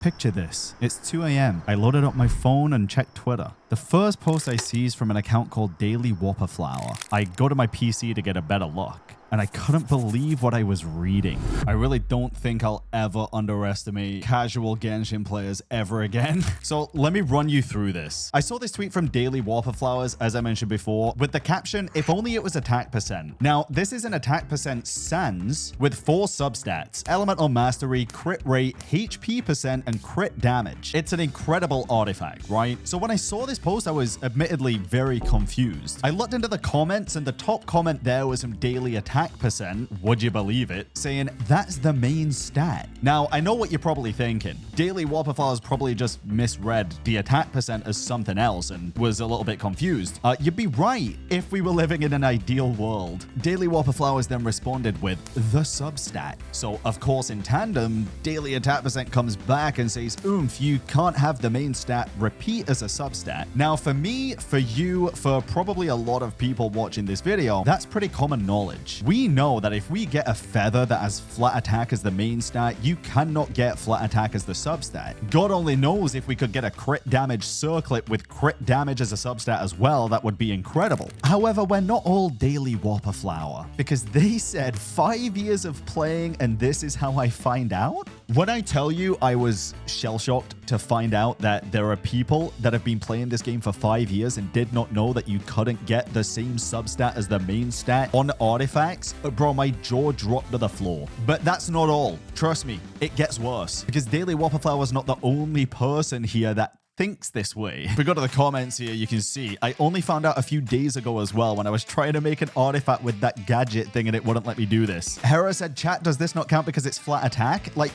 Picture this. It's 2 a.m. I loaded up my phone and checked Twitter. The first post I see is from an account called Daily Whopperflower. I go to my PC to get a better look, and I couldn't believe what I was reading. I really don't think I'll ever underestimate casual Genshin players ever again. So let me run you through this. I saw this tweet from Daily Whopperflowers, as I mentioned before, with the caption, "If only it was attack percent." Now, this is an attack percent sans with 4 substats: elemental mastery, crit rate, HP percent, and crit damage. It's an incredible artifact, right? So when I saw this post, I was admittedly very confused. I looked into the comments, and the top comment there was from Daily Attack percent, would you believe it, saying that's the main stat. Now, I know what you're probably thinking. Daily Whopperflowers probably just misread the attack percent as something else and was a little bit confused. You'd be right if we were living in an ideal world. Daily Whopperflowers then responded with the substat. So, of course, in tandem, Daily Attack percent comes back and says, oomph, you can't have the main stat repeat as a substat. Now, for me, for you, for probably a lot of people watching this video, that's pretty common knowledge. We know that if we get a feather that has flat attack as the main stat, you cannot get flat attack as the substat. God only knows if we could get a crit damage circlet with crit damage as a substat as well, that would be incredible. However, we're not all Daily Whopperflower, because they said 5 years of playing and this is how I find out? When I tell you I was shell-shocked to find out that there are people that have been playing this game for 5 years and did not know that you couldn't get the same substat as the main stat on artifacts, bro, my jaw dropped to the floor. But that's not all. Trust me, it gets worse. Because Daily Whopperflower is not the only person here that thinks this way. If we go to the comments here, you can see I only found out a few days ago as well when I was trying to make an artifact with that gadget thing and it wouldn't let me do this. Hera said, chat, does this not count because it's flat attack? Like,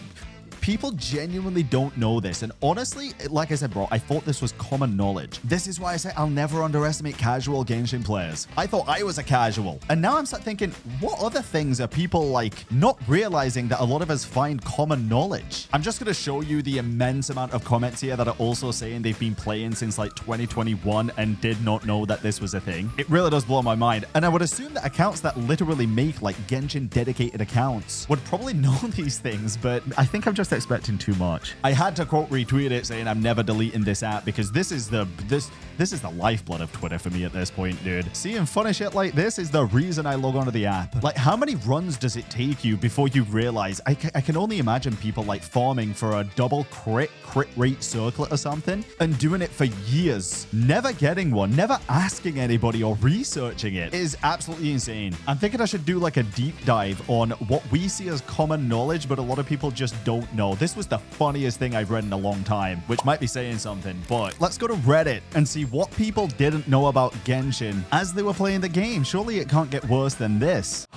people genuinely don't know this. And honestly, like I said, bro, I thought this was common knowledge. This is why I say I'll never underestimate casual Genshin players. I thought I was a casual. And now I'm thinking, what other things are people like not realizing that a lot of us find common knowledge? I'm just going to show you the immense amount of comments here that are also saying they've been playing since like 2021 and did not know that this was a thing. It really does blow my mind. And I would assume that accounts that literally make like Genshin dedicated accounts would probably know these things, but I think I'm just expecting too much. I had to quote retweet it saying I'm never deleting this app because this is the lifeblood of Twitter for me at this point, dude. Seeing funny shit like this is the reason I log onto the app. Like, how many runs does it take you before you realize? I can only imagine people like farming for a double crit rate circlet or something and doing it for years, never getting one, never asking anybody or researching it. It is absolutely insane. I'm thinking I should do like a deep dive on what we see as common knowledge, but a lot of people just don't know. This was the funniest thing I've read in a long time, which might be saying something, but let's go to Reddit and see what people didn't know about Genshin as they were playing the game. Surely it can't get worse than this.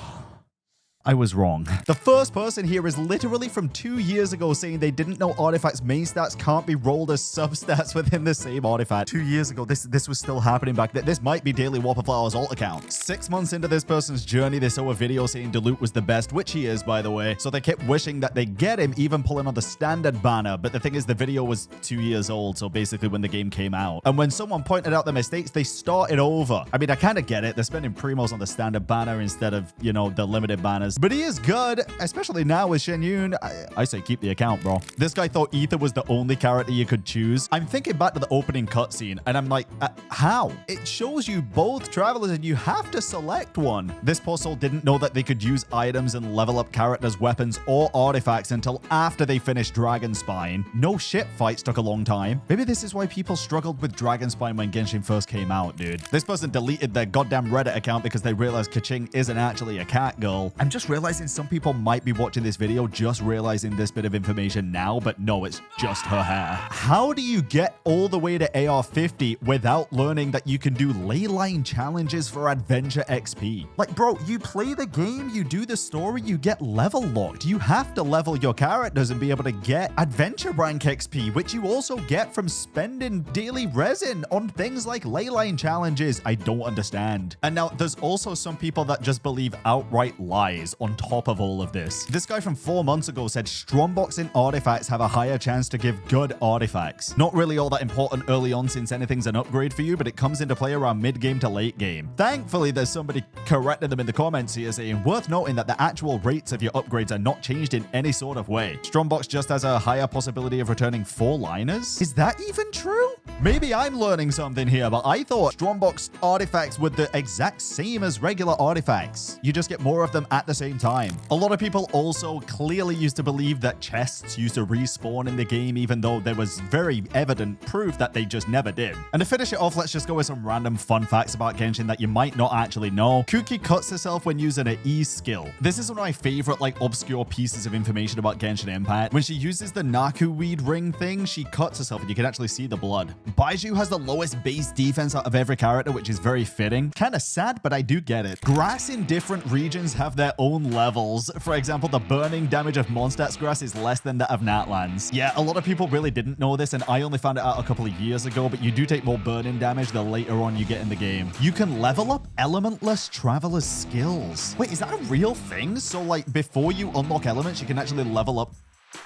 I was wrong. The first person here is literally from 2 years ago saying they didn't know artifacts' main stats can't be rolled as substats within the same artifact. 2 years ago, this was still happening back then. This might be Daily Whopperflower's alt account. 6 months into this person's journey, they saw a video saying Dilute was the best, which he is, by the way. So they kept wishing that they get him, even pulling on the standard banner. But the thing is, the video was 2 years old, so basically when the game came out. And when someone pointed out the mistakes, they started over. I mean, I kind of get it. They're spending primos on the standard banner instead of, you know, the limited banners. But he is good, especially now with Shen Yun. I say keep the account, bro. This guy thought Ether was the only character you could choose. I'm thinking back to the opening cutscene, and I'm like, how? It shows you both travelers, and you have to select one. This poor soul didn't know that they could use items and level up characters, weapons, or artifacts until after they finished Dragonspine. No shit, fights took a long time. Maybe this is why people struggled with Dragonspine when Genshin first came out, dude. This person deleted their goddamn Reddit account because they realized Kaching isn't actually a cat girl. I'm just realizing some people might be watching this video just realizing this bit of information now, but no, it's just her hair. How do you get all the way to AR 50 without learning that you can do leyline challenges for adventure XP? Like, bro, you play the game, you do the story, you get level locked. You have to level your characters and be able to get adventure rank XP, which you also get from spending daily resin on things like leyline challenges. I don't understand. And now there's also some people that just believe outright lies. guys on top of all of this. This guy from 4 months ago said strongboxing artifacts have a higher chance to give good artifacts. Not really all that important early on since anything's an upgrade for you, but it comes into play around mid-game to late game. Thankfully, there's somebody correcting them in the comments here saying, worth noting that the actual rates of your upgrades are not changed in any sort of way. Strongbox just has a higher possibility of returning 4-liners. Is that even true? Maybe I'm learning something here, but I thought Strongbox artifacts were the exact same as regular artifacts. You just get more of them at the same time. A lot of people also clearly used to believe that chests used to respawn in the game, even though there was very evident proof that they just never did. And to finish it off, let's just go with some random fun facts about Genshin that you might not actually know. Kuki cuts herself when using an E skill. This is one of my favorite obscure pieces of information about Genshin Impact. When she uses the Naku weed ring thing, she cuts herself and you can actually see the blood. Baiju has the lowest base defense out of every character, which is very fitting. Kind of sad, but I do get it. Grass in different regions have their own levels. For example, the burning damage of Mondstadt's grass is less than that of Natlands. Yeah, a lot of people really didn't know this, and I only found it out a couple of years ago, but you do take more burning damage the later on you get in the game. You can level up Elementless Traveler's skills. Wait, is that a real thing? So, before you unlock elements, you can actually level up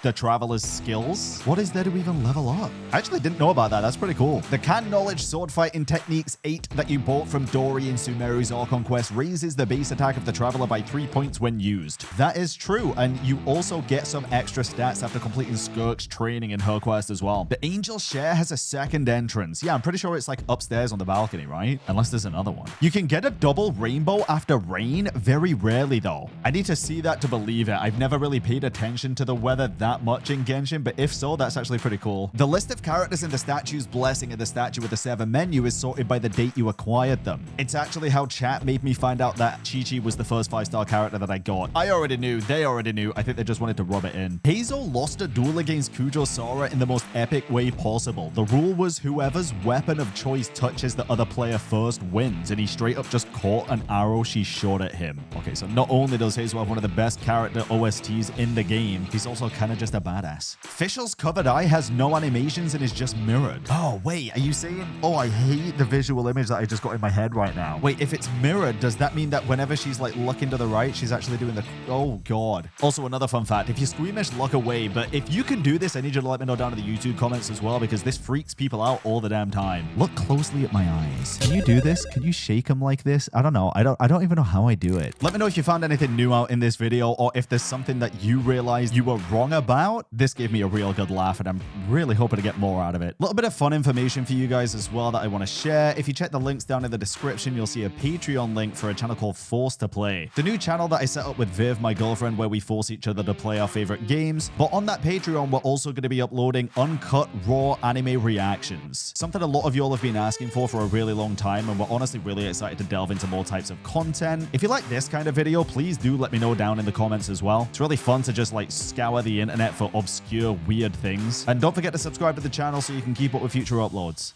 the Traveler's skills? What is there to even level up? I actually didn't know about that. That's pretty cool. The Can Knowledge Sword Fighting Techniques 8 that you bought from Dori in Sumeru's Archon Quest raises the base attack of the Traveler by 3 points when used. That is true, and you also get some extra stats after completing Skirk's training in her quest as well. The Angel Share has a second entrance. Yeah, I'm pretty sure it's upstairs on the balcony, right? Unless there's another one. You can get a double rainbow after rain, very rarely though. I need to see that to believe it. I've never really paid attention to the weather that much in Genshin, but if so, that's actually pretty cool. The list of characters in the statue's blessing in the statue with the 7 menu is sorted by the date you acquired them. It's actually how chat made me find out that Chi-Chi was the first 5-star character that I got. I already knew, they already knew. I think they just wanted to rub it in. Hazel lost a duel against Kujo Sora in the most epic way possible. The rule was whoever's weapon of choice touches the other player first wins, and he straight up just caught an arrow she shot at him. Okay, so not only does Hazel have one of the best character OSTs in the game, he's also kind of just a badass. Fischl's covered eye has no animations and is just mirrored. Oh, wait, are you saying? Oh, I hate the visual image that I just got in my head right now. Wait, if it's mirrored, does that mean that whenever she's looking to the right, she's actually doing the... Oh, God. Also, another fun fact, if you squeamish, look away. But if you can do this, I need you to let me know down in the YouTube comments as well, because this freaks people out all the damn time. Look closely at my eyes. Can you do this? Can you shake them like this? I don't know. I don't even know how I do it. Let me know if you found anything new out in this video, or if there's something that you realized you were wrong about. This gave me a real good laugh, and I'm really hoping to get more out of it. A little bit of fun information for you guys as well that I want to share. If you check the links down in the description, you'll see a Patreon link for a channel called Force to Play. The new channel that I set up with Viv, my girlfriend, where we force each other to play our favorite games. But on that Patreon, we're also going to be uploading uncut, raw anime reactions. Something a lot of y'all have been asking for a really long time, and we're honestly really excited to delve into more types of content. If you like this kind of video, please do let me know down in the comments as well. It's really fun to just scour the internet for obscure, weird things. And don't forget to subscribe to the channel so you can keep up with future uploads.